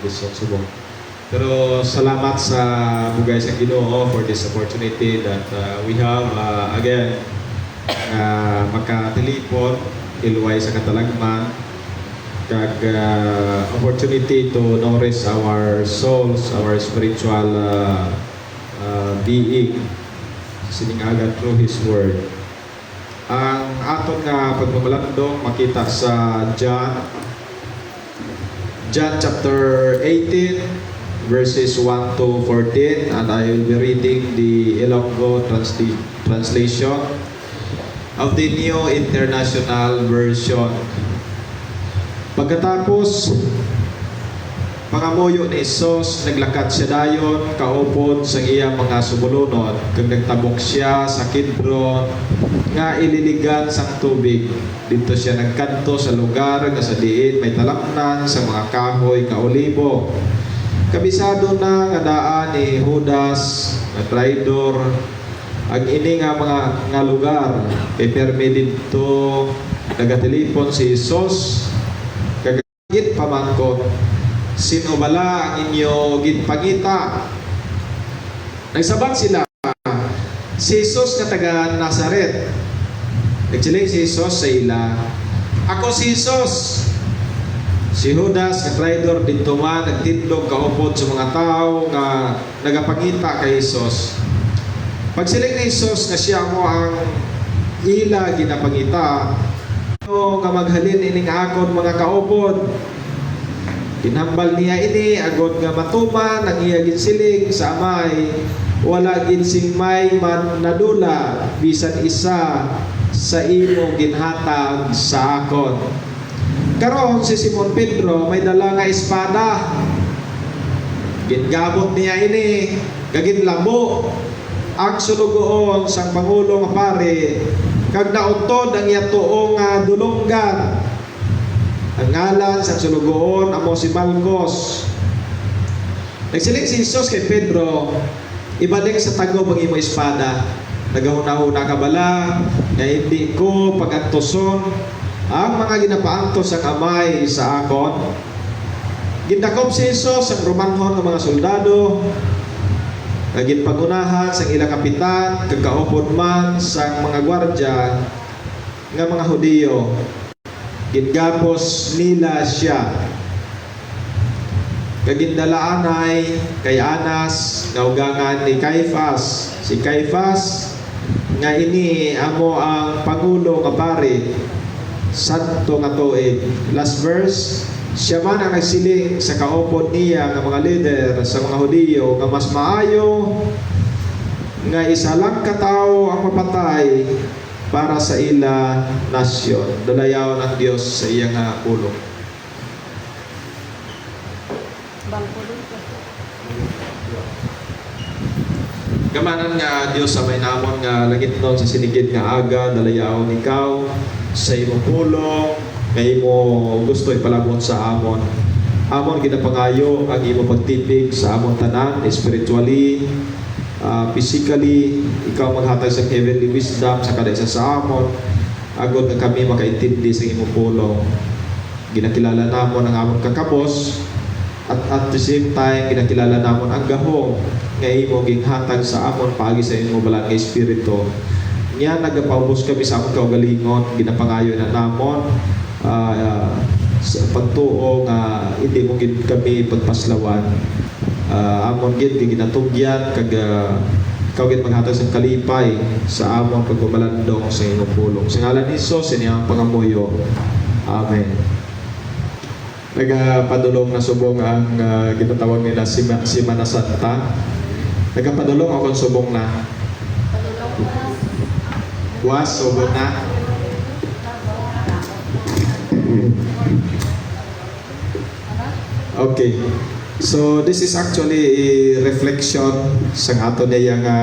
Quezon, Subong. Pero salamat sa bugay sa Ginoo for this opportunity that we have again makatelipon iluway sa katalagman kag opportunity to nourish our souls, our spiritual being siningagan through His Word. Ang aton nga pagmamalandong makita sa John chapter 18 verses 1 to 14, and I will be reading the Ilonggo translation of the New International Version. Pagkatapos pangamuyo ni Isos, naglakad siya dayon kaupod sa iyang mga sumulunod kag nagtabok siya sa Kidron nga ililigan sang tubig. Dito siya nagkanto sa lugar nga sa diin may talamnan sa mga kahoy nga olibo. Kabisado na nga daan ni Judas nga traidor ang ini nga mga nga lugar. Kay permi dito nagatelipon si Isos kagit pamangkot, sino bala ang inyo ginpangita? Nagsabat sila, si Isos nga taga Nazaret. Nagsiling si Isos sa ila, ako si Isos. Si Judas nga traidor dito man nagtindog kaupod sa mga tao nga nagapangita kay Isos. Pagsiling ni Isos nga siya mo ang ila ginapangita, nga maghalin ining akon mga kaupod. Kinhambal niya ini agod nga matuman ang iya ginsiling sa amay, wala ginsing may man nadula bisan isa sa imo ginhatag sa akon. Karon si Simon Pedro may dala nga espada. Gingabot niya ini, gaginlabo ang sulugoon sang pangulo nga pare, kag nautod ang iya tuo nga dulonggan. Ang ngalan sa sulugoon amo si Malcos. Nagsiling si Jesus kay Pedro, ibalik sa tago ang imo espada. Nagahuna-huna ka bala nga hindi ko pagantoson ang mga ginapaantos sa kamay sa akon. Gindakop si Jesus ang Romanhon ng mga soldado, naging pagunahan sa ilang kapitan, kagaupod man sa mga gwardya nga mga Hudiyo. Gingapos nila siya. Kagindalaanay kay Anas, naugangan ni Caiphas. Si Caiphas nga ini amo ang pangulo nga pare, santo nga tuig. Last verse, siya man ang nagsiling sa kaupod niya nga mga leader sa mga Hudiyo nga mas maayo nga isa lang katao ang mapatay para sa ila nasyon. Dalayaw ng Diyos sa iya nga pulong. Gamanan nga Diyos sa may namon nga langit nun sa sinigid nga aga, dalayaw ikaw sa imong pulong, nga imo gusto ipalabot sa amon. Amon ginapangayo ang imo pagtipig sa amon tanan, spiritually, physically. Ikaw maghatag sa heavenly wisdom sa kada isa sa amon, agod nga kami makaintindi sa imong pulong. Ginakilala namon ang amon kakabos, at the same time ginakilala namon ang gahom nga imo ginghatag sa amon paagi sa imo balang nga espiritu. Niya nagapaubos kami sa amon kaugalingon, ginapangayo na namon sa pagtuo nga hindi mo gid kami pagpaslawan. Amon gid ginatugyan kag ikaw gid maghatag sa kalipay sa amon pagpamalandong sa imong pulong. Sa ngalan ni Jesus iniyang pangamuyo. Amen. Nagapadulong na subong ang ginatawag nila Semana Santa. Nagapadulong ako subong na. Was subong na. Okay. So this is actually a reflection sa ato niya nga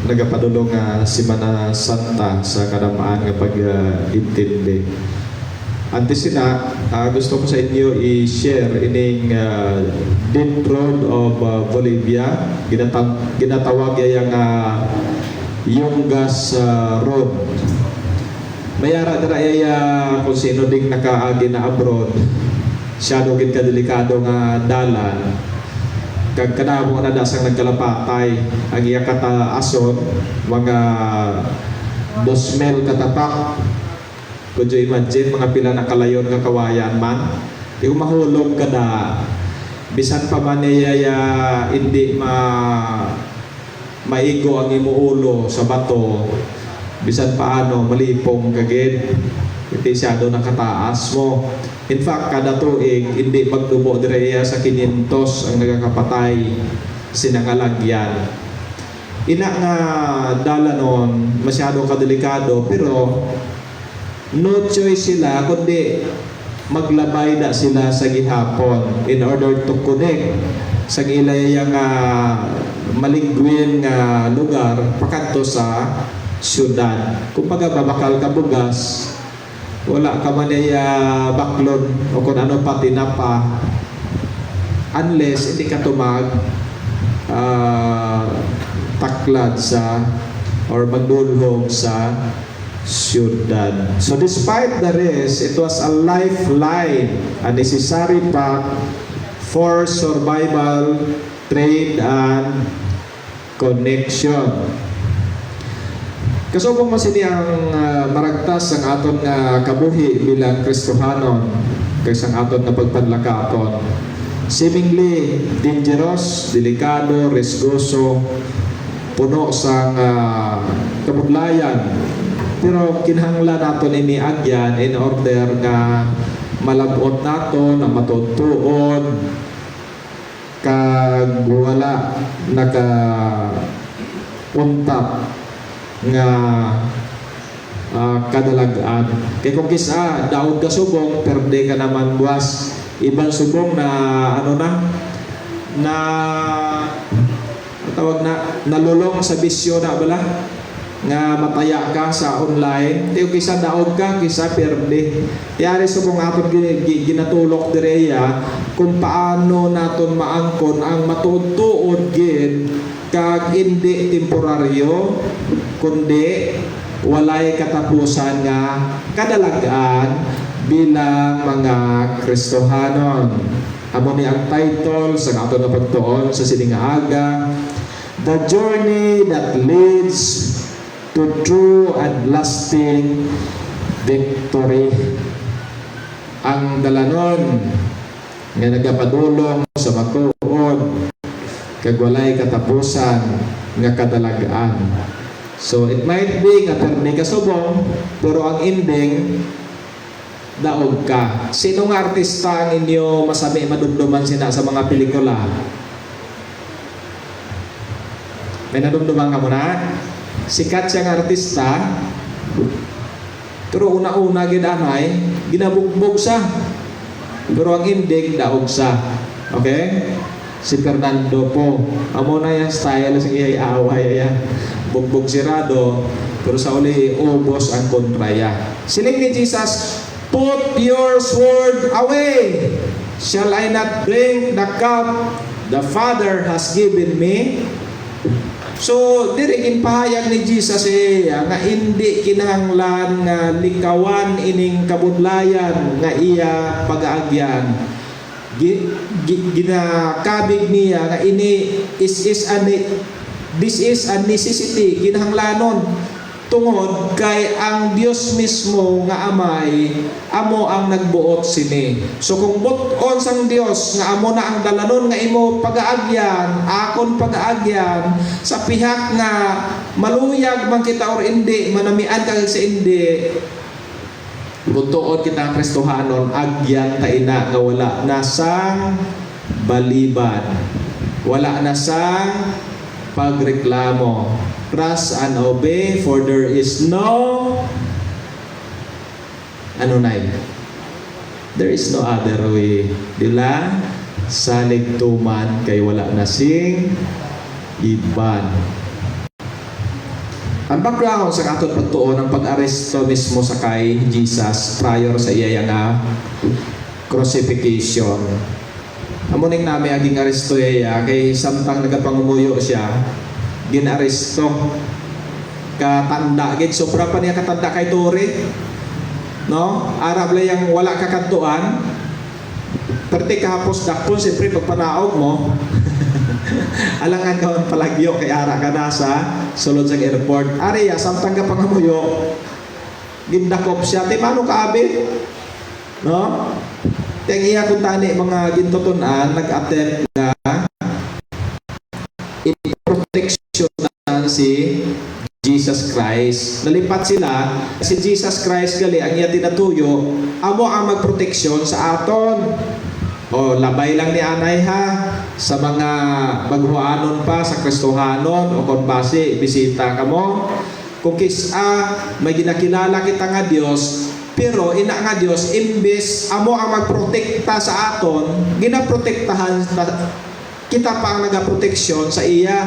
nagapadulong Semana Santa sa kadamaan nga pag-intindi. Antes sila, gusto ko sa inyo i-share ining Deep Road of Bolivia. Ginatawag yung Yungas Road. Mayara dara kung sino ding nakaagi na abroad. siya gid ka delikado nga dalan. Kag kanamo na dasang nagkalapatay ang iya kataason mga 2,000 katapak. Could you imagine mga pila na kalayon nga kawayan man? Di mahulog ka da. Bisan pa man niya hindi maigo ang imuulo sa bato. Bisan paano malipong kagid. Hindi siya doon nakataas mo. In fact, kada tuig, hindi magdumo direya sa 500 ang nagkakapatay sinangalagyan. Ina nga dala nun, masyado kadelikado, pero no choice sila kundi maglabay na sila sa gihapon in order to connect sa ilayang maligwin nga lugar pakanto sa syudad. Kung babakal ka bugas, wala ka man baklon o kung ano pa tinapa unless hindi ka tumag taklad sa or magdulhong sa syudad. So despite the risk, it was a lifeline, a necessary path for survival, trade, and connection. Kasubong mo sini ang maragtas ang aton nga kabuhi bilang Kristohanon kaysa ang aton nga pagpadlakaton. Seemingly dangerous, delikado, riesgoso, puno sa kabudlayan. Pero kinahanglan naton ini agyan in order nga malabot naton ang matutuon kag wala naka-untap nga kadalagaan. Kaya kung kisa daog ka subong, perde ka naman buwas. Ibang subong na tawag na nalulong sa bisyo na bala nga mataya ka sa online. Tiyo kisa daog ka, kisa perde. Yari subong aton ginatulok direya kung paano naton maangkon ang matutuod gid kag hindi temporaryo kundi walay katapusan nga kadalagaan bilang mga Kristohanon. Amo ni ang title sa aton nga pagtuon sa sining aga, The Journey That Leads to True and Lasting Victory. Ang dalanon nga nagapadulong sa matuod kag walay katapusan nga kadalagaan. So it might be nga perni ka subong, pero ang ending daog ka. Sino nga artista ang inyo masami madumduman sina sa mga pelikula? May nadumduman ka muna? Sikat siyang artista, pero una-una ginanay, ginabugbog siya. Pero ang ending daog siya. Okay? Si Fernando po. Amo na yung style sa iyay-away yan. Bugbog sirado, pero sa uli ubos ang kontraya. Siling ni Jesus, put your sword away. Shall I not drink the cup the Father has given me? So, diri pahayag ni Jesus nga hindi kinahanglan nga likawan ining kabudlayan nga iya pag-aagyan. Ginakabig niya nga ini this is a necessity, kinahanglanon tungod kay ang Dios mismo nga amay amo ang nagbuot sini. So kung buton sang Dios nga amo na ang dalanon nga imo pagaagyan, akon pagaagyan sa pihak nga maluyag man kita or hindi, manamian ka sa hindi, butuon kita ang Kristohanon, agyan ta ina nga wala na sang baliban, wala na sang pagreklamo. Trust and obey, for there is no there is no other way. Dila salig tuman kay wala na sing iban. Ang background sa aton pagtuon ang pag-aresto mismo sa kay Jesus prior sa iya nga crucifixion. Amuning nami aging aresto iya kay samtang nagapangumuyo siya, ginaresto katanda gid, sobra pa niya katanda kay Tori, no? Arab lang yang wala kakantuan, Perti kahapos dakpon, siyempre pagpanaog mo, alangan ka ang palagyo, kay ara ka na sa sulod sa airport. Ariya, samtang ka pangamuyo, gindakop siya, ti mano ka abi? No? Teng iya kung tani mga gintutunan, nag-attempt na i-proteksyonan si Jesus Christ. Nalipat sila, si Jesus Christ gali, ang iya tinatuyo, amo ang magproteksyon sa aton. O labay lang ni anay ha, sa mga maghuanon pa, sa Kristohanon, o kung base, bisita ka mo. Kung kisa, may ginakilala kita nga Diyos, pero ina nga Diyos, imbes amo ang magprotekta sa aton, ginaprotektahan kita pa ang nagaproteksyon sa iya.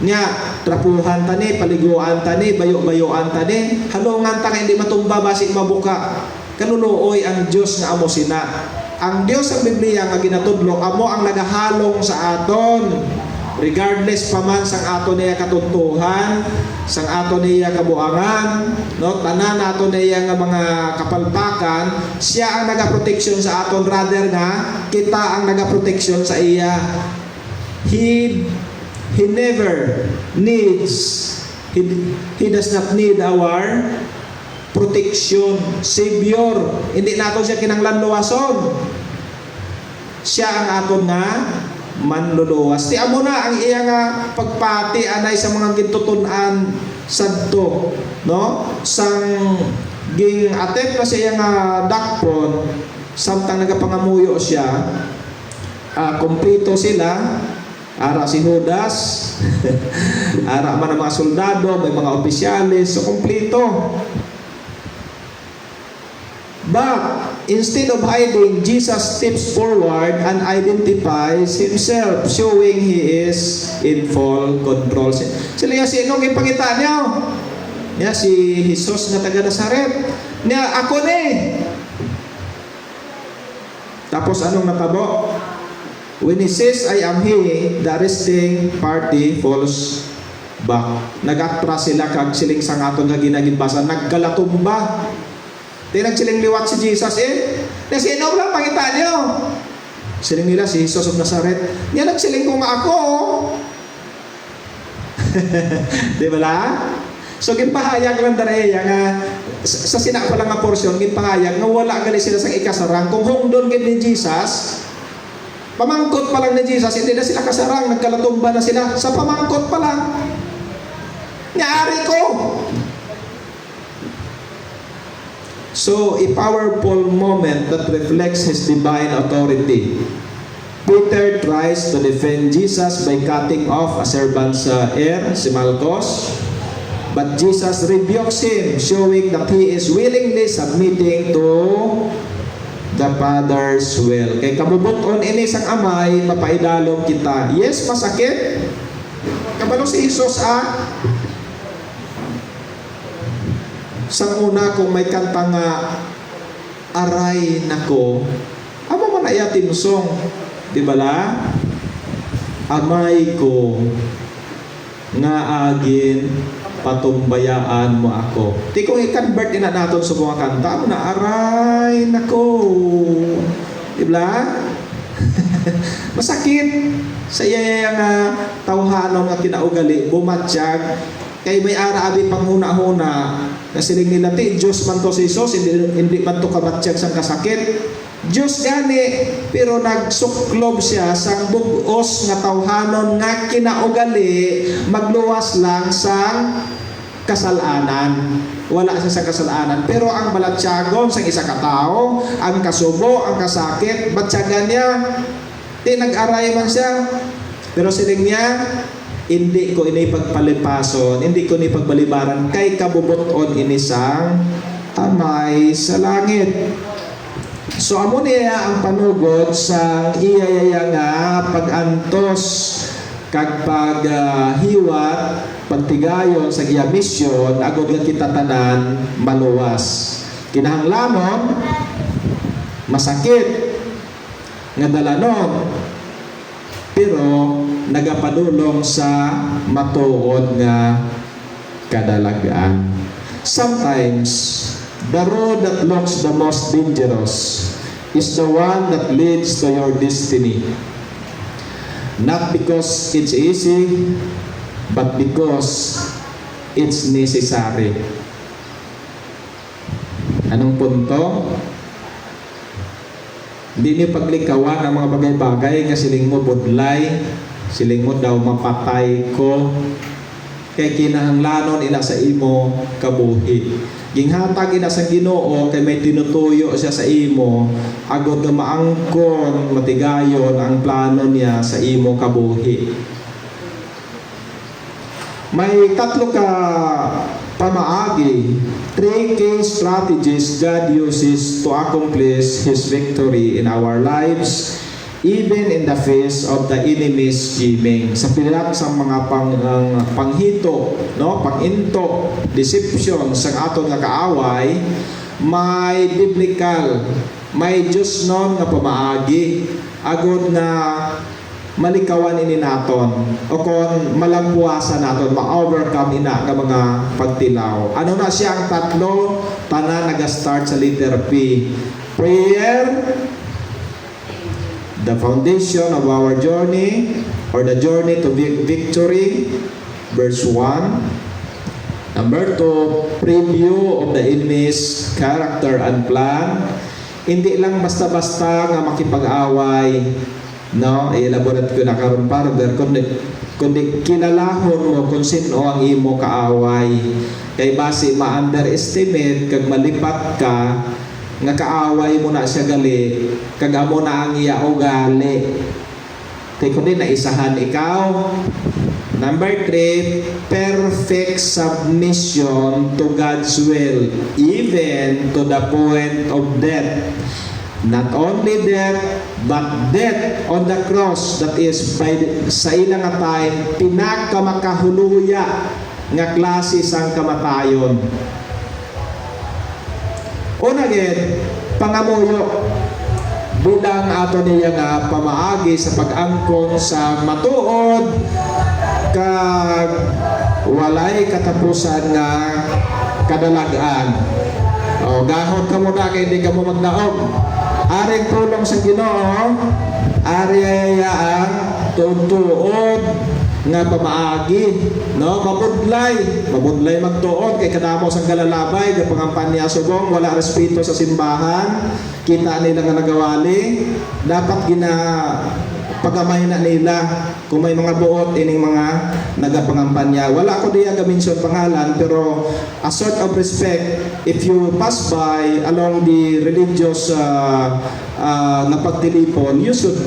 Nya, trapuhan tani, paliguan tani, bayo-bayoan tani, halungan ta hindi matumba basig mabuka. Kanunuoy ang Diyos nga amo sina. Ang Diyos sa Biblia nga ginatudlo, amo ang nagahalong sa aton. Regardless pa man sang ato niya katuntuhan, sang ato niya kabuangan, no, tanan ato niya nga mga kapalpakan, siya ang nagaproteksyon sa aton, rather nga kita ang nagaproteksyon sa iya. He never needs, he does not need our protection. Savior, hindi nato siya kinanglan luwason. Siya ang aton nga manluluwas. Ti amo na ang iya nga pagpati anay sa mga gintutunan sadto, no? Sang ging attempt na siya nga dakpon, samtang nagapangamuyo siya, kompleto sila. Ara si Judas, ara man ang mga soldado, may mga opisyalis, so kompleto. But instead of hiding, Jesus steps forward and identifies himself, showing he is in full control. Sila nga sino ang ipangita niyo? Niya si Jesus nga taga Nazaret. Niya ako ni. Tapos anong natabo? When he says, I am he, the arresting party falls back. Nag-atras sila kag siling sangaton nga ginagimbasan, naggalatumba. Tinag siling liwat si Jesus na sino lang pangita niyo? Siling nila si Jesus of Nazareth. Niya nagsiling ko nga ako. Di ba la? So ginpahayag lang dareya nga sa sinapa lang nga porsyon, ginpahayag nga wala gali sila sa ikasarang. Kung hungdon gid ni Jesus, pamangkot pa lang ni Jesus, hindi na sila kasarang, nagkalatumba na sila. Sa pamangkot pa lang. Nyari ko. So, a powerful moment that reflects his divine authority. Peter tries to defend Jesus by cutting off a servant's ear, si Malchus. But Jesus rebukes him, showing that he is willingly submitting to the Father's will. Kay kabubuton ini sang amay, mapaidalom kita. Yes, masakit. Kabalo si Jesus sang una kung may kanta nga aray nako, amo man ay tinsong, di ba la? Amay ko nga agin patumbayaan mo ako. Di kung i-convert na natin sa mga kanta, amo na aray nako, di ba? Masakit sa iya nga tawhanon nga kinaugali, bumatsyag kay may ara-abi panghuna-huna na siling nila ti Diyos man to si Jesus, hindi man to kabatsyag sang kasakit. Diyos gani, pero nagsuklob siya sang bugos nga tawhanon nga kinaugali, magluwas lang sang kasalanan. Wala siya sa kasalanan, pero ang balatsyagon sang isa ka tao, ang kasubo, ang kasakit, batsyagan niya, di nag-aray man siya, pero siling niya, hindi ko ini pagpalipason, hindi ko ini pagbalibaran kay kabubuton ini sang amay sa langit. So amo niya ang panugod sa iyayaya nga pag-antos kag paghiwat pagtigayon sa iya misyon agod nga kita tanan maluwas. Kinahanglanon masakit nga dalanon, pero nagapadulong sa matuod nga kadalagaan. Sometimes the road that looks the most dangerous is the one that leads to your destiny. Not because it's easy, but because it's necessary. Anong punto? Hindi niyo paglikawan ang mga bagay-bagay nga siling mo budlay, siling mo daw mapatay ko, kay kinahanglanon ina sa imo kabuhi. Ginghatag ina sa Ginoo kay may tinutuyo siya sa imo, agod nga maangkon, matigayon ang plano niya sa imo kabuhi. May tatlo ka pamaagi, 3 key strategies God uses to accomplish His victory in our lives, even in the face of the enemy's scheming. Sa pilat sa mga panghito, no, panginto, deception sa aton nga kaaway, may biblical, may Diyos non nga pamaagi, agod na malikawan ini naton o kon malampuasan naton, ma-overcome ina ng mga pagtilaw. Ano na siya ang tatlo? Tanan naga-start sa letter P. Prayer, the foundation of our journey or the journey to victory, verse 1. Number 2, preview of the enemy's character and plan. Hindi lang basta-basta nga makipag-away, no, i-elaborate ko na karon further, kundi kinalahon mo kung sino ang imo kaaway. Kay base ma-underestimate kag malipat ka nga kaaway mo na siya gali, kag amo na ang iya ugali. Kay kundi naisahan ikaw. Number 3, perfect submission to God's will, even to the point of death. Not only death, but death on the cross, that is sa ilang time pinakamakahuluya nga klase sang kamatayon. Una gid, pangamuyo budang ato niya nga pamaagi sa pag-angkon sa matuod kag walay katapusan nga kadalagan. O gahon ka muna kay di ka mo magdaog. Aring tulong sa Ginoo, ari ang tutuod nga pamaagi, no, mabudlay magtuod kay kadamo sang galalabay nga pangampanya subong wala respeto sa simbahan, kita nila nga nagawali, dapat pagamay na nila kung may mga buot ining mga nagapangampanya. Wala ko diya ga-mention pangalan, pero a sort of respect, if you pass by along the religious na pagtilipon, you should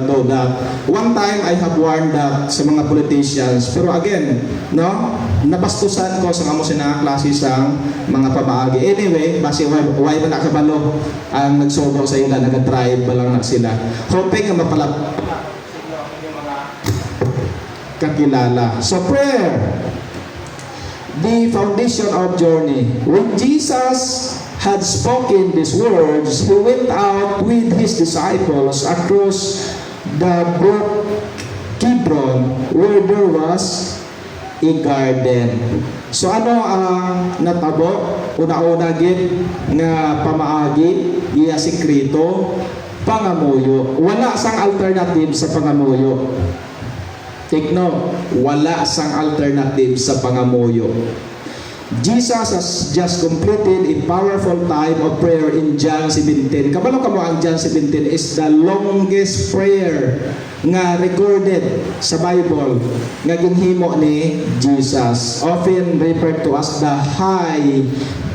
know that. One time I have warned that sa mga politicians, pero again, no, nabastusan ko sa kamo sina klase sang mga pamaagi. Anyway, basi why man nakabalo ang nagsobo sa ila, nag-tribe ba lang na sila, hoping nga mapalap kakilala. So prayer, the foundation of journey. When Jesus had spoken these words, He went out with His disciples across the brook Kidron, where there was a garden. So ano ang natabo? Una-una gid nga pamaagi, iya sikreto, pangamuyo. Wala sang alternative sa pangamuyo. Take note, wala sang alternative sa pangamuyo. Jesus has just completed a powerful time of prayer in John 17. Kabalo ka mo ang John 17 is the longest prayer nga recorded sa Bible nga ginhimo ni Jesus, often referred to as the high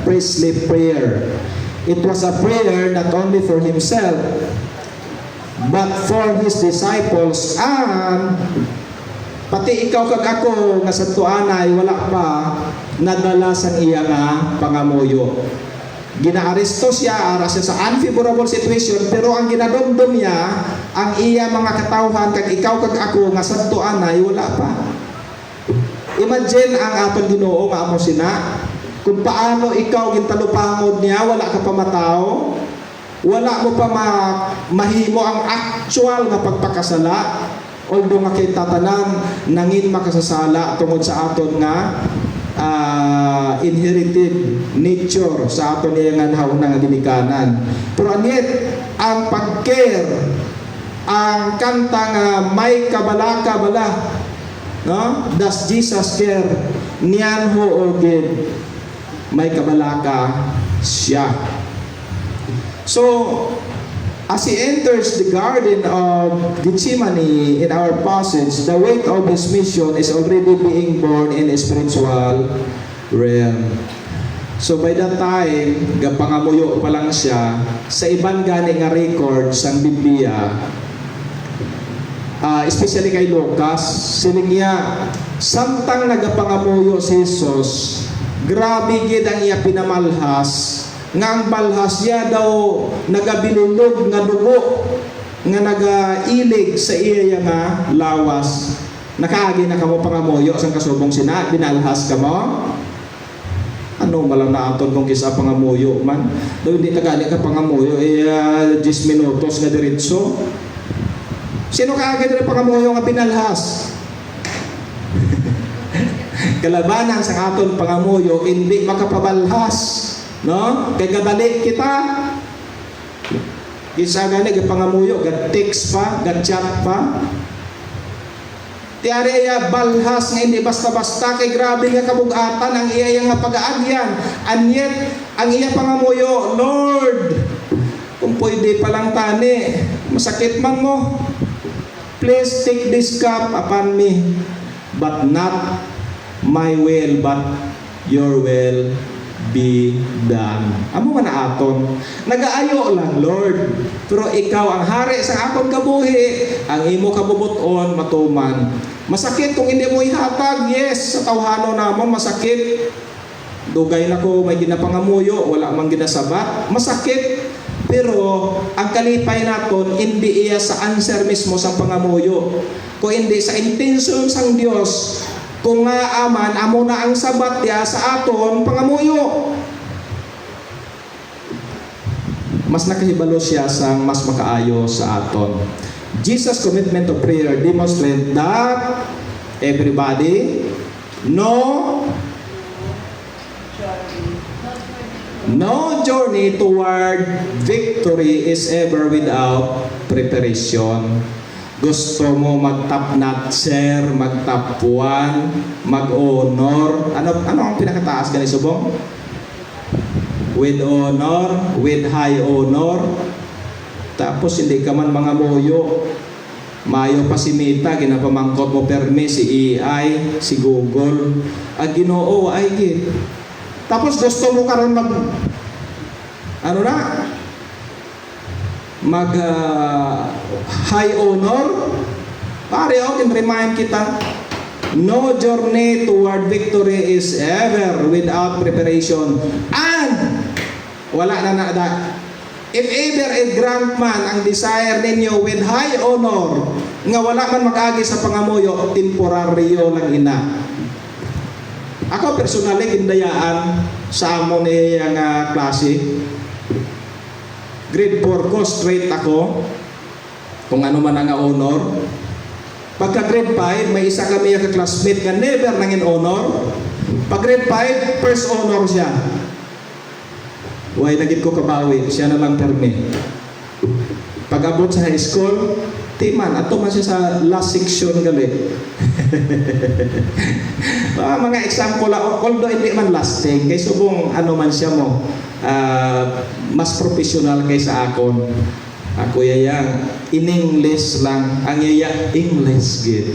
priestly prayer. It was a prayer not only for himself but for his disciples, and pati ikaw kag ako nga sa tuanay wala pa nadala sa iya nga pangamuyo. Ginaaresto siya ara siya sa unfavorable situation, pero ang ginadumdum niya ang iya mga katawhan kag ikaw kag ako nga sa tuanay wala pa. Imagine ang atong Ginoo nga amo sina, kung paano ikaw gintalupangod niya, wala ka pa matao, wala mo pa mahimo ang actual nga pagpakasala. Although nga kay tatanan nangin makasasala tungod sa aton nga inherited nature sa ato niya nga nahaunang ginikanan. Pero anyet ang pag-care, ang kanta nga may kabalaka bala, no? Does Jesus care? Niyan ho ogid may kabalaka siya. So as he enters the garden of Gethsemane in our passage, the weight of his mission is already being borne in a spiritual realm. So by that time, gapangamuyo pa lang siya, sa ibang gani nga record sa Biblia, especially kay Lucas, sining niya, samtang nagapangamuyo si Jesus, grabe gid ang iya pinamalhas, nga ang balhas niya daw nagabililog nga dugo nga nagailig sa iya nga lawas. Nakaagi na kamo pangamuyo sang kasubong sina, binalhas kamo. Ano malam na aton kung kisa pangamuyo man. Daw hindi tagali ka pangamuyo 10 minutos nga diretso. Sino kaagi diri pangamuyo nga binalhas? Kalabanan sa aton pangamuyo hindi makapabalhas. No? Kay gabalik kita. Isa gani gapangamuyo, ga-text pa, ga-chat pa. Tiari iya balhas nga hindi basta-basta kay grabe nga kabugatan ang iya nga pag-aagyan. And yet, ang iya pangamuyo, Lord, kung pwede palang tani, masakit man mo, please take this cup upon me, but not my will, but your will be done. Amo man aton. Nagaayo lang, Lord. Pero ikaw ang hari sa aton kabuhi. Ang imo kabubuton matuman. Masakit kung hindi mo ihatag. Yes, sa tawhano namon masakit. Dugay na ko may ginapangamuyo, wala mang ginasabat. Masakit. Pero ang kalipay naton hindi iya sa answer mismo sa pangamuyo. Kung hindi sa intensyon sang Dios. Kung nga aman, amo na ang sabat ya sa aton pangamuyo. Mas nakahibalo siya sang mas makaayo sa aton. Jesus' commitment to prayer demonstrate that everybody no journey toward victory is ever without preparation. Gusto mo mag-top notcher, mag-top 1, mag-honor. Ano ang pinakataas gani subong? With honor, with high honor. Tapos hindi ka man mga moyo. Mayo pa si Mita, ginapamangkot mo permi, si AI, si Google. Ginoo, ay gid. Tapos gusto mo karon mag high honor. Pare, remind kita, no journey toward victory is ever without preparation. And wala na if ever a grand man ang desire ninyo with high honor, nga wala man mag-agi sa pangamuyo, temporaryo lang ina. Ako personally gindayaan sa amon niyang klase. Grade 4 ko, straight ako. Kung ano man ang honor. Pagka grade 5, may isa kami yung classmate nga never nangin honor. Pag grade 5, first honor siya. Huwag naging ko kabawi. Siya na lang permi. Pag abot sa high school, timan, ato man siya sa last section gali. Mga example, although hindi man lasting, kay subong ano man siya mo, mas professional kaysa akon. Ako yayang in English lang, ang yaya English gid.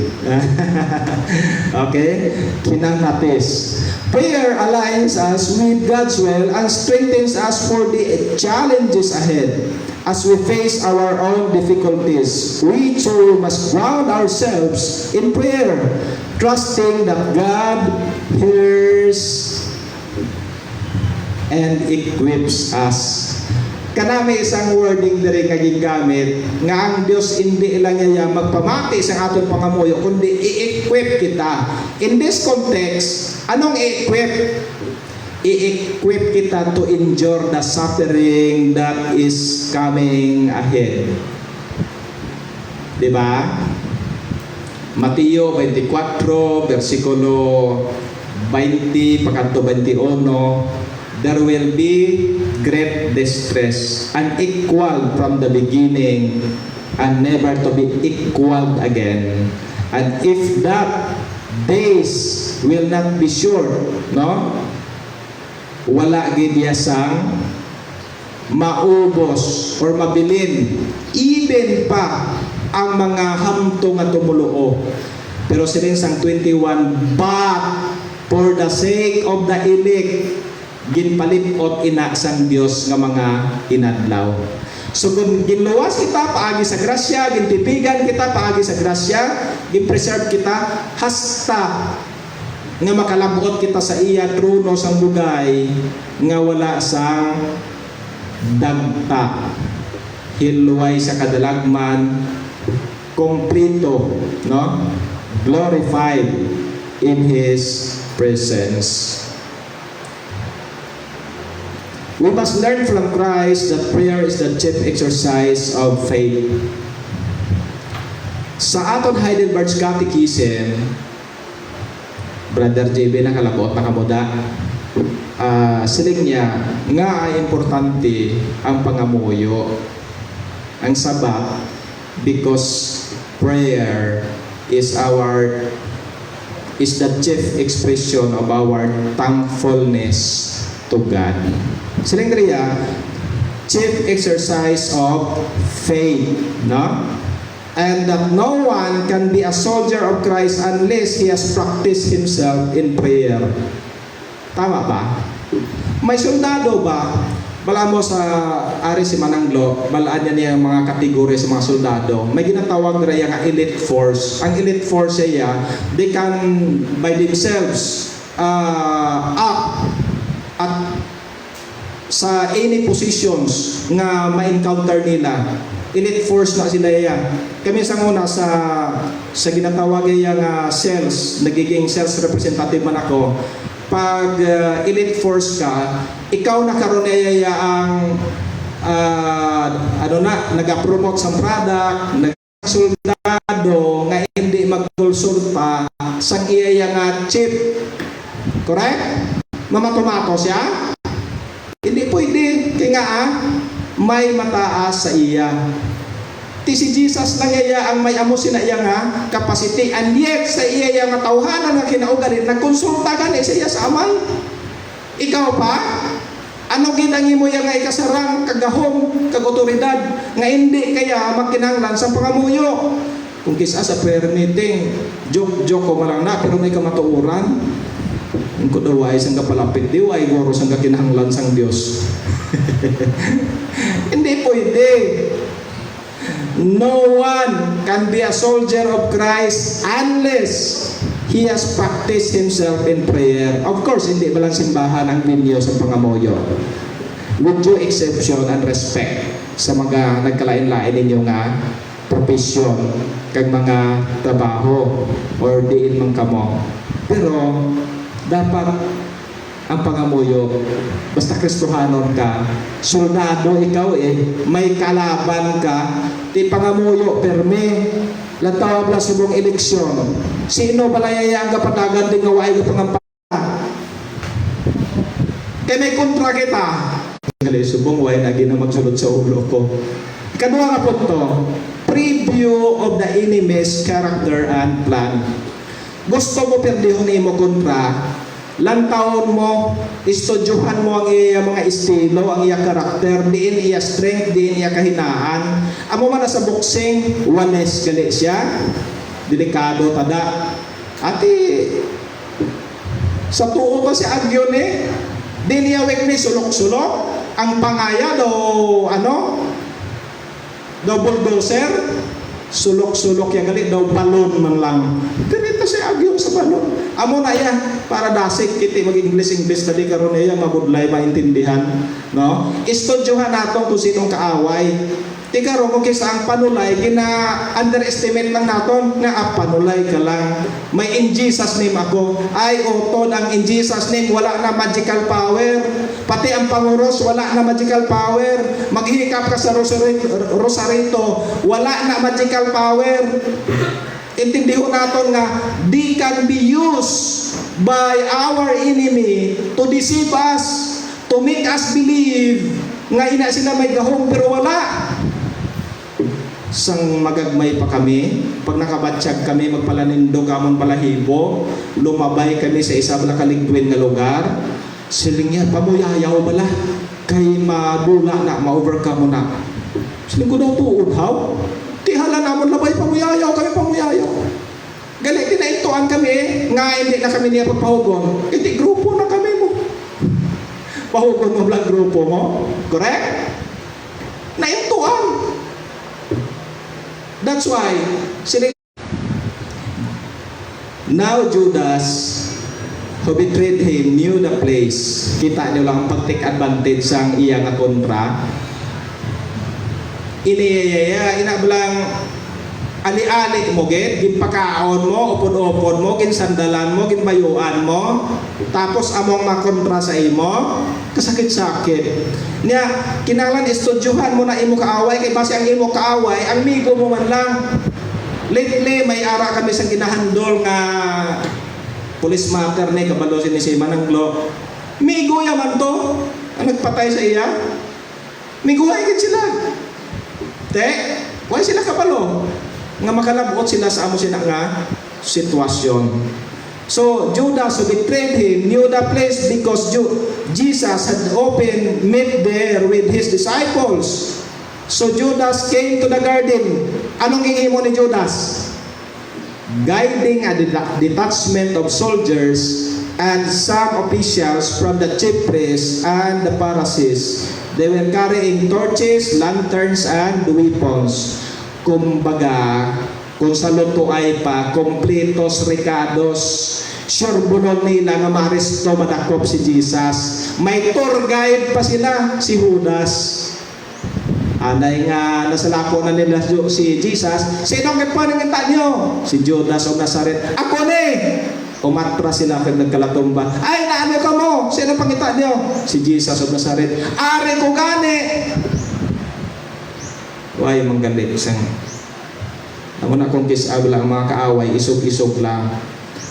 Okay? Kinang natis. Prayer aligns us with God's will and strengthens us for the challenges ahead. As we face our own difficulties, we too must ground ourselves in prayer, trusting that God hears and equips us. Kanami isang wording diri nga gigamit nga ang Dios hindi lang niya magpamati sa aton pangamuyo kundi i-equip kita. In this context, anong i-equip? I-equip kita to endure the suffering that is coming ahead. Diba? Mateo 24 versikulo 20 pakanto 21, there will be great distress, unequal from the beginning and never to be equaled again. And if that days will not be short, no? Wala gid sang maubos or mabilin, even pa ang mga hamto nga tumuluo. Pero siling sang 21, but for the sake of the elect, ginpalipot ina sang Dios nga mga inadlaw. So kung ginluwas kita paagi sa grasya, gintipigan kita paagi sa grasya, ginpreserve kita hasta nga makalabot kita sa iya trono sang bugay nga wala sang dagta, hilway sa kadalagman, kompleto, no? Glorified in His presence. We must learn from Christ that prayer is the chief exercise of faith. Sa aton Heidelberg Catechism, Brother JB na kalabot na kamuda, siling niya nga ay importante ang pangamuyo, ang sabat, because prayer is the chief expression of our thankfulness to God. Siling niya, chief exercise of faith, no? And that no one can be a soldier of Christ unless he has practiced himself in prayer. Tama ba? May soldado ba? Bala mo sa ari si Mananglo, balaan niya ang mga kategorya sa mga soldado. May ginatawag raya nga elite force. Ang elite force niya, they can by themselves up at sa any positions nga ma-encounter nila. Elite force na sila yan. Kami sa una sa ginatawag nga sales, nagiging sales representative man ako. Pag elite force ka, ikaw na karon ang nag-promote sa product, nag-soldado nga hindi magkonsulta sang iya nga chip. Correct? Mamatomato siya? Hindi pwede. Kaya nga may mataas sa iya. Ti si Jesus lang iya ang may amo sina iya nga capacity, and yet sa iya nga tawhanan nga kinaugali nagkonsulta gani sa iya sa amay. Ikaw pa, ano ginangi mo nga ikasarang kagahom kag otoridad nga hindi kaya magkinahanglan sa pangamuyo? Kung kisa sa prayer meeting, joke ko malang na, pero may kamatuuran. Kung kudawa isang kapalapit, di ay goro sang kakinahanglan sang Dios. Hindi pwede. No one can be a soldier of Christ unless he has practiced himself in prayer. Of course, hindi ba lang simbahan ang binyo sa pangamoyo. With due exception and respect sa mga nagkalain-lain ninyo nga profesyon kag mga trabaho or diin man kamo. Pero dapat ang pangamuyo, basta Kristohanon ka, soldado ikaw may kalaban ka, di pangamuyo, perme, lantawag na subong eleksyon. Sino balayaya ang kapatagan di ngaway ka pangampana? Kaya may kontra kita. Kali subong way na gina magsulod sa ulo ko. Kadua nga po to, preview of the enemy's character and plan. Gusto mo perdihon imo kontra, lantawon mo, istudyohan mo ang iya mga estilo, ang iya karakter, diin iya strength, diin iya kahinaan. Amo man sa boxing, wanes gali siya, delikado tada. Ati, sa tuo ba si Agyon din iya weakness, sulok-sulok, ang pangaya do, bulldozer, sulok-sulok yang gali daw balon man lang. Ganito si Agyo sa balon. Amo na yan para dasik kiti mag-English tadi karon iya mabudlay maintindihan, no? Istudyohan nato kung sinong kaaway. Ti karon kung kisa ang panulay gina underestimate lang naton nga panulay ka lang. May in Jesus name ako. Ay utod ang in Jesus name wala na magical power. Pati ang panguros wala na magical power. Maghikap ka sa rosarito wala na magical power. Intindiho naton nga they can be used by our enemy to deceive us, to make us believe nga ina sila may gahom pero wala. Sang magagmay pa kami, pag nakabatsyag kami, magpalanindog amon balahibo, lumabay kami sa isa bala kaligwin nga lugar, siling yan, pamuyayaw bala, kay madula na, ma-overcome mo na. Siling ko daw tuod, how? Tihala namon labay, pamuyayaw kami, pamuyayaw. Gali, tinaintuan kami, nga hindi na kami niya pagpahugon, hindi, grupo na kami mo. Pahugon mo lang grupo mo, correct? Naintuan. That's why, now Judas, who betrayed him, knew the place. Kita niyo lang pag-take advantage sang iya nga kontra. Iniyayaya, inablang ali-ali mo, ginpakaon mo, upod-upod mo, ginsandalan mo, ginbayuan mo, tapos among makontra sa imo, kasakit-sakit. Niya, kinahanglan estudyuhan mo na imo kaaway, kay base ang imo kaaway, ang migo mo man lang. Lately, may ara kami sa ginahandol nga police matter ni kabalo si Mananglo. Migo yaman to, ang nagpatay sa iya. Migo ay sila. Te, why sila kabalo? Nga makalabot sila sa amo sila nga sitwasyon. So Judas who betrayed him knew the place because Jesus had often met there with his disciples. So Judas came to the garden. Anong gihimo ni Judas? Guiding a detachment of soldiers and some officials from the chief priests and the Pharisees. They were carrying torches, lanterns, and weapons. Kumbaga, kung sa luto ay pa, kompletos, ricados, sure bunol nila nga maristo madakop si Jesus. May tour guide pa sila, si Judas. Anay nga nasalako na nila si Jesus. Sino ang nagpanangita nyo? Si Judas o Nazaret. Ako ni! Umatra sila kag nagkalatumba. Ay, naano ka mo? Sino pangita nyo? Si Jesus o Nazaret. Ari ko gani! Why manggalit isang naman akong kisab lang mga kaaway, isog-isog lang.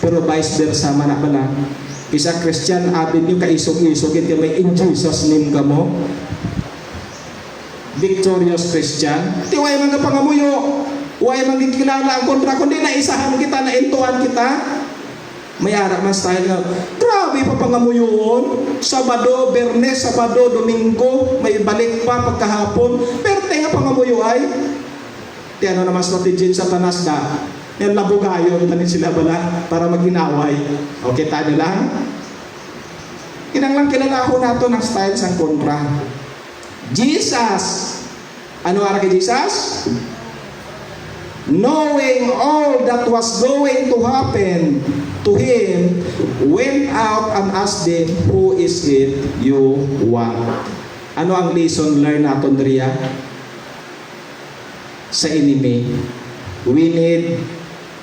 Pero vice versa man na pala. Kisa Christian Avenue ka isog-isogin ka may in Jesus name ka mo. Victorious Christian. Di way man ka pangamuyo. Way man gikilala ang kontra kundi na isahan kita, na intuan kita. May ara man style nga, grabe pa pangamuyoon. Sabado, Bernes, Sabado, Domingo, may balik pa pagkahapon. Pero tenga pangamuyo ay, di ano naman strategy sa tanas na, yan labugayon, tanin sila bala para maghinaway. Okay, tayo lang. Kinanglang kilala ko nato ng style sang kontra. Jesus, ano ara kay Jesus? Knowing all that was going to happen to him, went out and asked them, who is it you want? Ano ang lesson learned naton diriya? Sa enemy, we need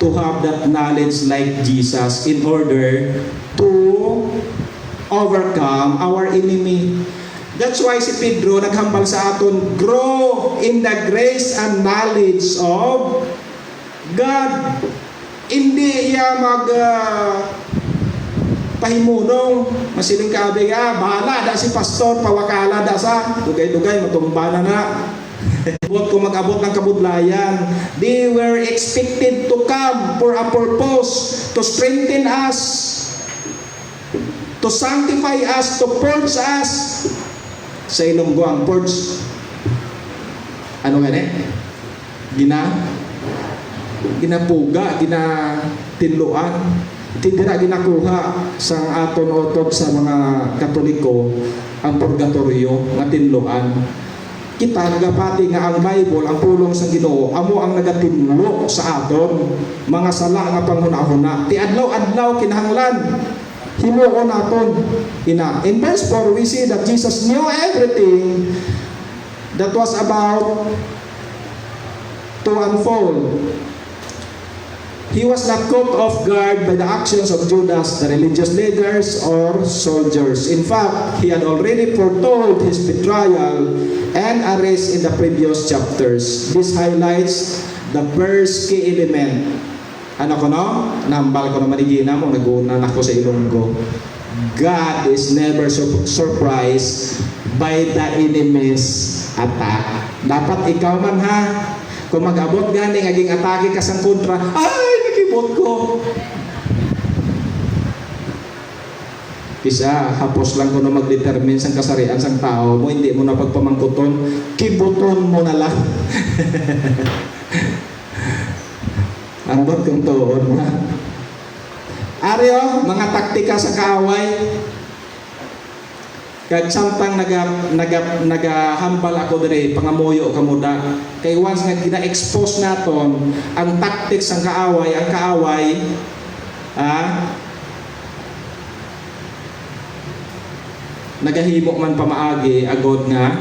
to have that knowledge like Jesus in order to overcome our enemy. That's why si Pedro naghambal sa aton, grow in the grace and knowledge of God. Hindi iya pahimunong masiling kabe bahala da si pastor, pawakala da sa dugay-dugay matumba na. Buot kung mag-abot ng kabudlayan, they were expected to come for a purpose, to strengthen us, to sanctify us, to purge us. Sa Ilonggo ang purge, ano nga ginapuga, ginatinluan, tindira ginakuha sa aton otob sa mga Katoliko ang purgatorio nga tinluan. Kita nagapati nga ang Bible, ang pulong sa Ginoo, amo ang nagatinlo sa aton mga sala nga panghuna-huna. Ti adlaw-adlaw kinahanglan himuon naton ina. In verse 4 we see that Jesus knew everything that was about to unfold. He was not caught off guard by the actions of Judas, the religious leaders, or soldiers. In fact, he had already foretold his betrayal and arrest in the previous chapters. This highlights the first key element Ano ko no? Nambal ko naman igina mo, nagunan ako sa Ilonggo. God is never surprised by the enemy's attack. Dapat ikaw man ha, kung mag-abot gani, aging atake ka sa kontra, ay, nakibot ko. Isa, hapos lang ko na mag-determine sa kasarian sang tao mo, hindi mo na pagpamangkuton, kibuton mo na lang. Ambot kong tuon na. Aryo, mga taktika sa kaaway. Kag samtang nagahambal ako dire, pangamuyo kamuda. Kay once nga gina-expose naton ang tactics ng kaaway, nagahimo man pamaagi agod nga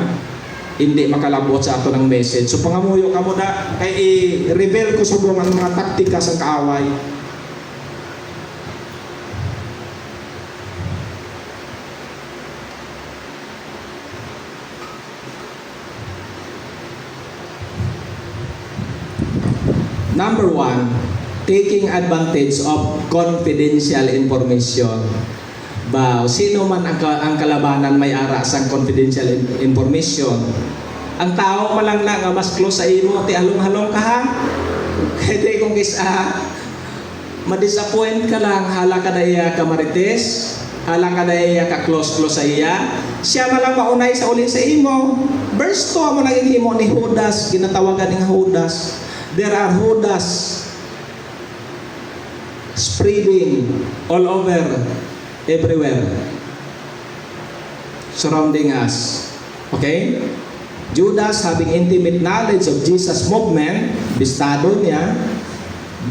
hindi makalabot sa ato ng message. So pangamuyo kamuda kay i-reveal ko subong ang mga taktika sa kaaway. Number 1, taking advantage of confidential information. Sino man ang kalabanan may ara sa confidential information. Ang tao malang na nga mas close sa imo, ti halong-halong ka ha. Kaya kung ma-disappoint ka lang, hala ka na iya ka marites, hala ka na iya ka close sa iya, siya malang maunay sa uli sa imo. Verse 2 mo lang imo ni Judas, ginatawagan ng Judas. There are Judas spreading all over, everywhere, surrounding us. Okay? Judas, having intimate knowledge of Jesus' movement, bistado niya,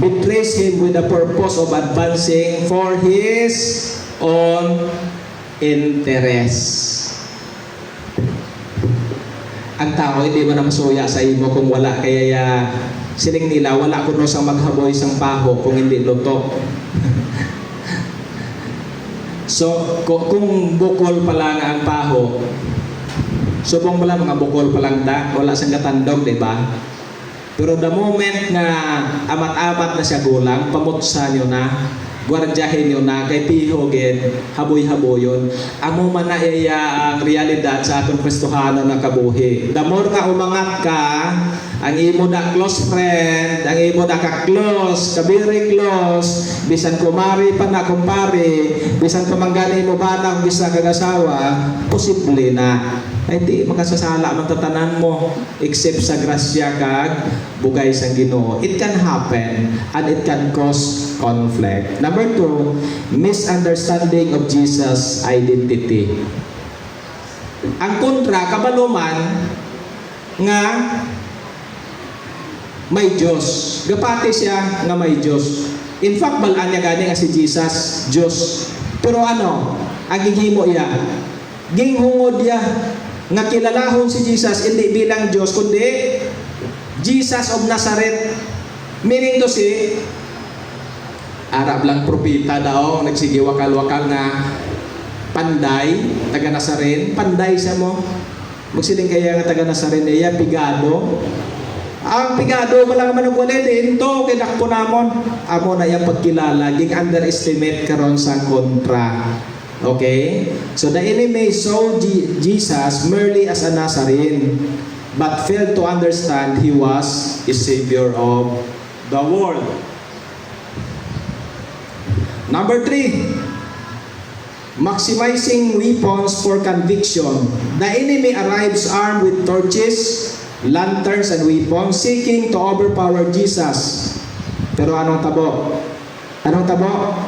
betrays him with the purpose of advancing for his own interest. Ang tao hindi mo na masuya sa imo kung wala, kaya siling nila wala kuno sang maghaboy sang paho kung hindi luto. So kung bukol pa lang ang paho, subong mo lang mga bukol pa lang wala sang gatandog, di ba? Pero the moment nga amat-amat na siya gulang, pamutsa nyo na, gwardyahin nyo na, kay pihogin, haboy-haboyon. Amo man na iya ang realidad sa atong Kristohanon na kabuhi. The more nga umangat ka, ang imo na close friend, ang imo na ka-close, kabiri close, bisan kumari pa na kumpare, bisan pamanggani mo ba na bisa kag-asawa, posible na. Ay di makasasala man tatanan mo except sa grasya kag bugay sang Ginoo. It can happen and it can cause conflict. Number 2, misunderstanding of Jesus' identity. Ang kontra kabaluman nga may Diyos. Gapati siya nga may Diyos. In fact, balaan niya gani nga si Jesus, Diyos. Pero ano, ang gihimo iya, ginghungod iya, nga kilalahon si Jesus hindi bilang Diyos, kundi Jesus of Nazareth. Meaning to say, Arab lang propita daw, nagsigiwakal-wakal na panday, taga Nazareth, panday siya mo. Magsiling kaya nga taga Nazareth niya, pigado. Ang pigado, wala naman nagwalid, ito, kinakpo namon. Amo na yung pagkilala, ging underestimate karon sa kontra. Okay? So the enemy saw Jesus merely as a Nazarene, but failed to understand he was a Savior of the world. Number 3, maximizing weapons for conviction. The enemy arrives armed with torches, lanterns, and weapons, seeking to overpower Jesus. Pero anong tabo? Anong tabo?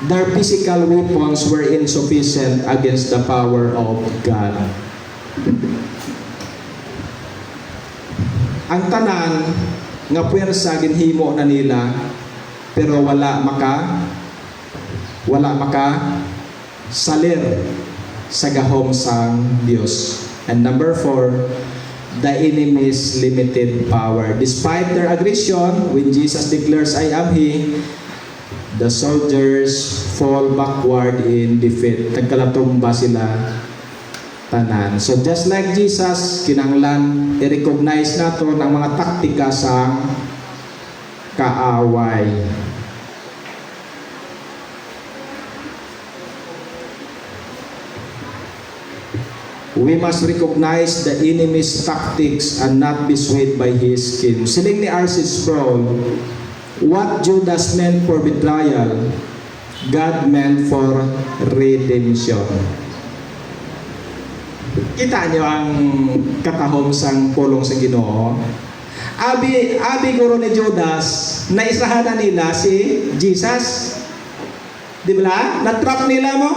Their physical weapons were insufficient against the power of God. Ang tanan nga puwersa ginhimo na nila, pero wala maka salir sa gahom sang Dios. And number 4, the enemy's limited power. Despite their aggression, when Jesus declares, I am He, the soldiers fall backward in defeat. Nagkalatumba sila tanan. So just like Jesus, kinahanglan i-recognize nato ang mga taktika sa kaaway. We must recognize the enemy's tactics and not be swayed by his schemes. Siling ni R.C. Sproul, what Judas meant for betrayal, God meant for redemption. Kita niyo ang katahom sang pulong sa Ginoo. Abi guro ni Judas, naisahan nila si Jesus. Di ba? Na-trap nila mo.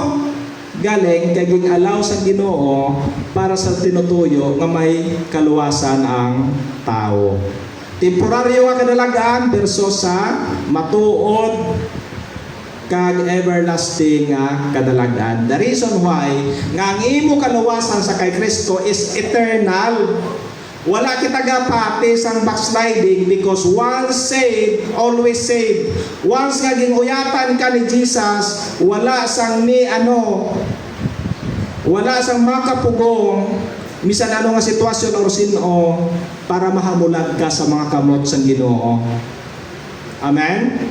Galing kaging alaw sa Ginoo para sa tinutuyo nga may kaluwasan ang tao. Temporaryo nga kadalagan versus sa matuod kag everlasting nga kadalagan. The reason why nga ang imo kaluwasan sa kay Kristo is eternal. Wala kita gapati sang backsliding because once saved, always saved. Once nga ginuyatan ka ni Jesus, wala sang wala sang makapugong misan ano nga sitwasyon or sino para mahamulag ka sa mga kamot sang Ginoo. Amen?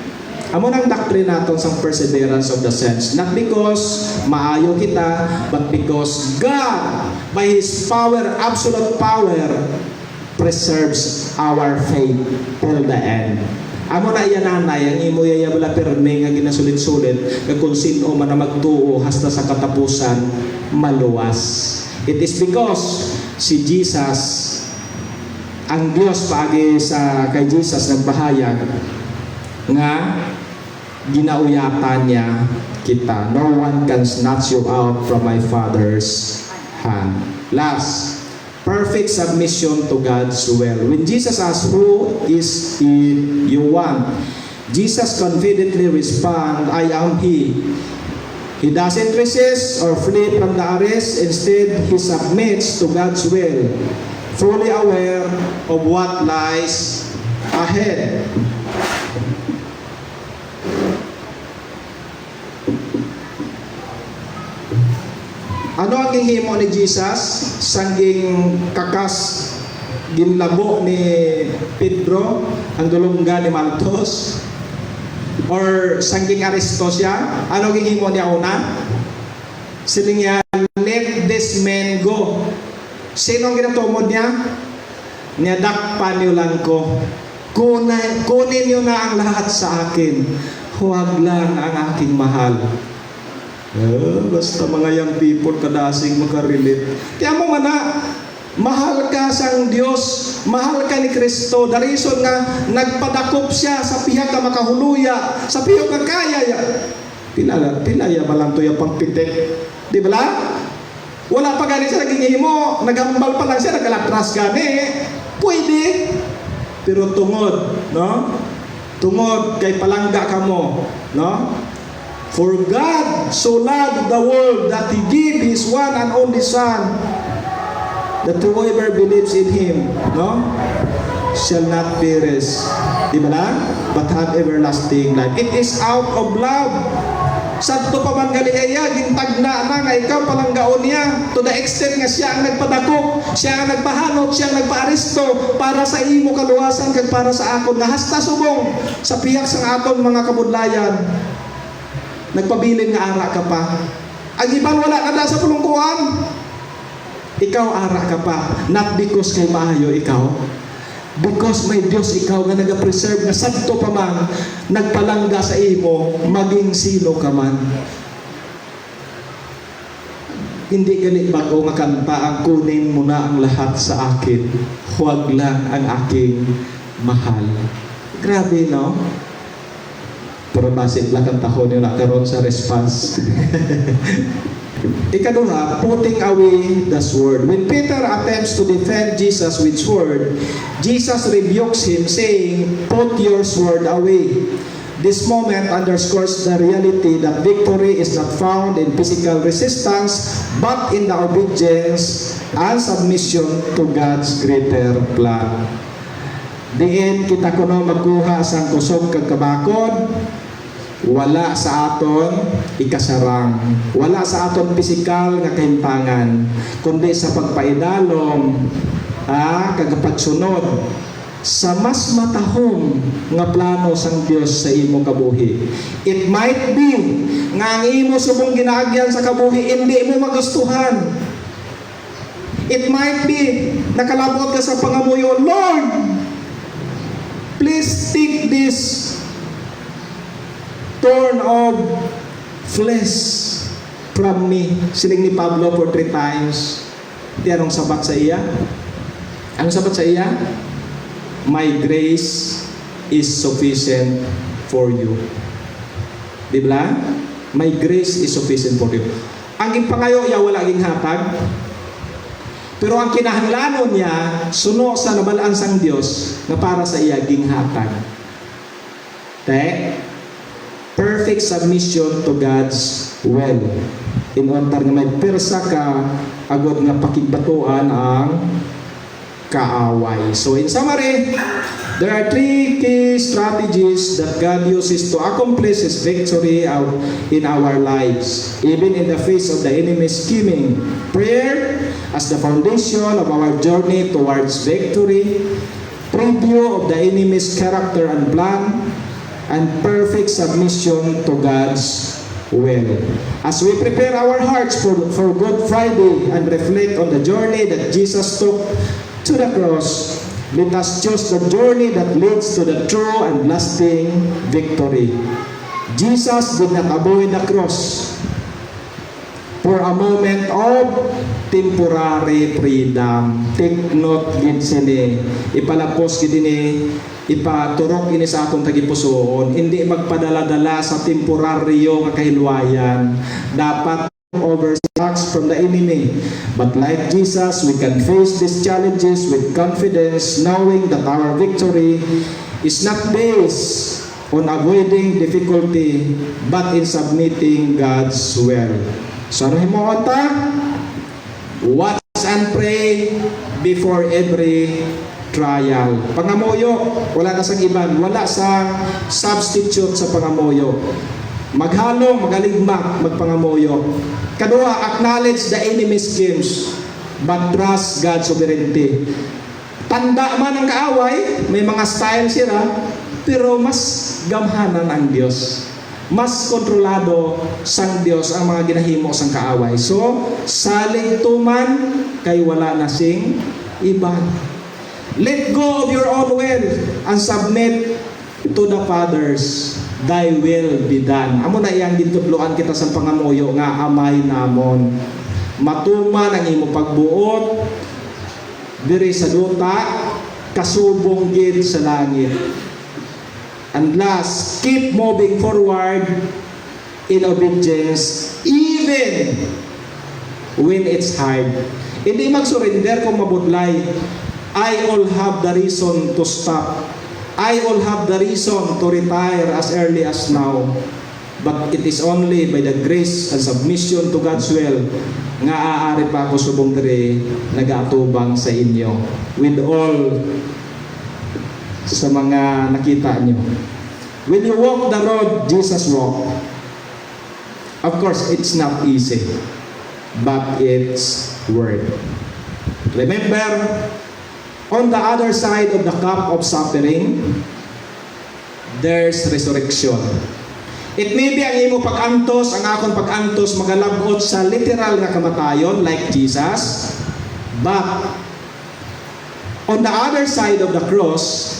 Amo nang doctrine naton sang perseverance of the saints, not because maayo kita, but because God, by His power, absolute power, preserves our faith till the end. Amo na iya nanay, ang imo yaya wala perme nga ginasulit-sulit, nga kung sino man na magtuo hasta sa katapusan, maluwas. It is because si Jesus, ang Diyos paagi sa kay Jesus nagbahayag nga ginauyatan niya kita. No one can snatch you out from my Father's hand. Last, perfect submission to God's will. When Jesus asks, who is it you want? Jesus confidently responds, I am He. He doesn't resist or flee from the arrest. Instead, He submits to God's will, fully aware of what lies ahead. Ano ang gihimo ni Jesus? Sangging kakas ginlabo ni Pedro ang dulungga ni Maltos? Or sangging aresto siya? Ano gihimo niya una? Siling niya, let this man go. Sino ang ginatumod niya? Niyadakpan niyo lang ko. Kunin niyo na ang lahat sa akin. Huwag lang ang aking mahal. Basta mga young people kadasing makarelate. Kaya mo mana, mahal ka sang Dios, mahal ka ni Kristo. The reason nga nagpadakop siya sa pihak ka makahuluya, sa pihak ka kaya ya. Pilaya ba lang to yung pangpitik? Di ba? Wala pa gani siya naging himo, nagambal pa lang siya, nagalatras gani. Pwede. Pero tungod, no? Tungod kay palangga ka mo, no? For God so loved the world that He gave His one and only Son, that whoever believes in Him, no, shall not perish, di ba lang? But have everlasting life. It is out of love. Sadto pa man galiaya, gintagna na nga ikaw palanggaon niya, to the extent nga siya ang nagpadakop, siya ang nagpahanot, siya ang nagpaaresto para sa imo kaluwasan kag para sa akon nga hasta subong sa piyak sang aton mga kabudlayan. Nagpabilin nga ara ka pa. Ang iban wala ka na sa pulungkuhan. Ikaw ara ka pa. Not because kay maayo ikaw. Because may Diyos ikaw nga nag-preserve nga sadto pa man nagpalangga sa imo maging sino ka man. Hindi ganit bago nga kanta ang kunin mo na ang lahat sa akin. Huwag lang ang aking mahal. Grabe, no? Pero basit lang ang tahon yung nakaroon sa response. Ikaduha, putting away the sword. When Peter attempts to defend Jesus with sword, Jesus rebukes him saying, put your sword away. This moment underscores the reality that victory is not found in physical resistance, but in the obedience and submission to God's greater plan. Diin kita kuno magkuha sang kusog kag kabakod, wala sa aton ikasarang, wala sa aton pisikal nga kahimtangan, kundi sa pagpaidalom, kagapagsunod sa mas matahom nga plano sang Dios sa imo kabuhi. It might be nga ang imo subong ginaagyan sa kabuhi hindi mo magustuhan. It might be nakalabot ka sa pangamuyo, Lord, please take this thorn of flesh from me. Siling ni Pablo for 3 times. Di anong sabat sa iya? Anong sabat sa iya? My grace is sufficient for you. Di ba? My grace is sufficient for you. Ang ginpangayo iya wala ging hatag. Pero ang kinahanglanon niya, suno sa nabalaan sang Dios na para sa iya ging hatag. Perfect submission to God's will. In order nga may persa ka, agad nga pakigbatuan ang kaaway. So in summary, there are 3 key strategies that God uses to accomplish His victory in our lives, even in the face of the enemy's scheming. Prayer as the foundation of our journey towards victory, preview of the enemy's character and plan, and perfect submission to God's will. As we prepare our hearts for Good Friday and reflect on the journey that Jesus took to the cross, let us choose the journey that leads to the true and lasting victory. Jesus did not avoid the cross for a moment of temporary freedom. Take note gid sini, ipalapos gid ini, ipaturok ini sa atong tagipusoon, hindi magpadala-dala sa temporaryo nga kahilwayan. Dapat overstocks from the enemy. But like Jesus, we can face these challenges with confidence, knowing that our victory is not based on avoiding difficulty, but in submitting God's will. So ano himuon ta? Watch and pray before every trial. Pangamuyo, wala na sang iban, wala sa substitute sa pangamuyo. Maghalong, magaligmak, magpangamuyo. Kadua, acknowledge the enemy's schemes, but trust God's sovereignty. Tanda man ang kaaway, may mga style sila, pero mas gamhanan ang Diyos. Mas kontrolado sang Diyos ang mga ginahimo sang kaaway. So, salig tuman, kay wala na sing iba. Let go of your own will and submit to the Father's. Thy will be done. Amo na iyang gitudloan kita sa pangamuyo nga amay namon. Matuman ang imo pagbuot diri sa duta, kasubong gid sa langit. And last, keep moving forward in obedience even when it's hard. Hindi mag-surrender kung mabudlay. I all have the reason to stop. I all have the reason to retire as early as now. But it is only by the grace and submission to God's will nga aari pa ako subong diri nagaatubang sa inyo with all sa mga nakita nyo. When you walk the road Jesus walked, of course it's not easy, but it's worth. Remember, on the other side of the cup of suffering, there's resurrection. It may be ang imo pag-antos, ang akong pag-antos magalabot sa literal na kamatayon like Jesus, but on the other side of the cross,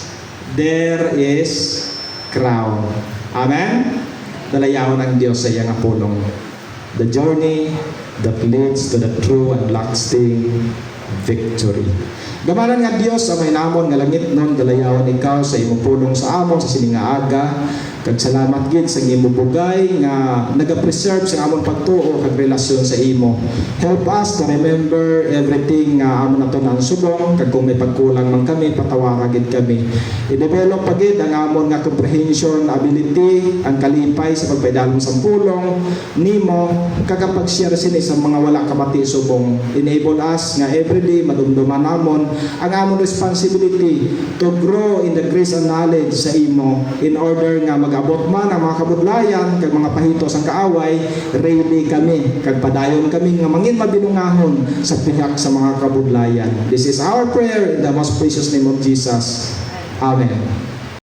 there is crown. Amen? Dalayaw ng Diyos sa iyang pulong. The journey that leads to the true and lasting victory. Gamanan nga Diyos sa may namon nga langit nun, dalayawan ikaw sa imong pulong sa amon sa siningaaga. Kag salamat gid sa imo bugay nga naga-preserve sa amon pagtuo kag relasyon sa imo. Help us to remember everything nga amon nato nang subong, kag kung may pagkulang man kami patawara gid kami. I-develop pa gid ang amon nga comprehension ability, ang kalipay sa pagpaydalom sa pulong nimo kag ang pag-share sini sa mga wala kabati subong. Enable us nga everyday madumduman namon ang amon responsibility to grow in the grace and knowledge sa imo in order nga mag-abot man ang mga kabudlayan kag mga pahitos ang kaaway, ready kami kag padayon kami nga mangin mabinungahon sa pihak sa mga kabudlayan. This is our prayer in the most precious name of Jesus. Amen.